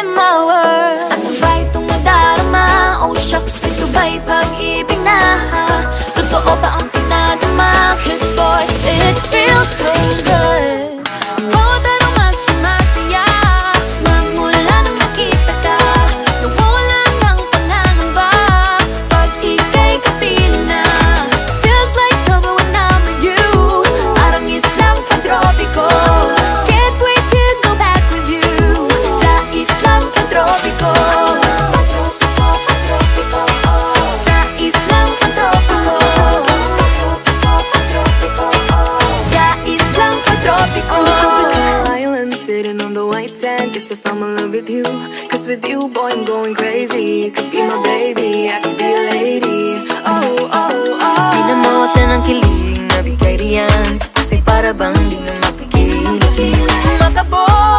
my world. Ano ba itong nadarama? Oh shucks, ito ba'y pag-ibig na? Totoo ba ang pinadama? Cause boy, it feels so good. Bawat araw mas sumasaya magmula nang makita ka. Nawawala ng pangangamba pag ika'y kapiling na. Feels like summer when I'm with you. Parang islang pantropiko. Can't wait to go back with you sa islang pantropiko. Sa islang pantropiko. Sa islang pantropiko. Island sitting on the white sand. Guess if I'm in love with you, cause with you boy I'm going crazy. You could be my baby, I could be a lady. Oh, oh, oh. Pinamota ng kilig na bigay riyan. Kasi para bang di na mapigil. Makabot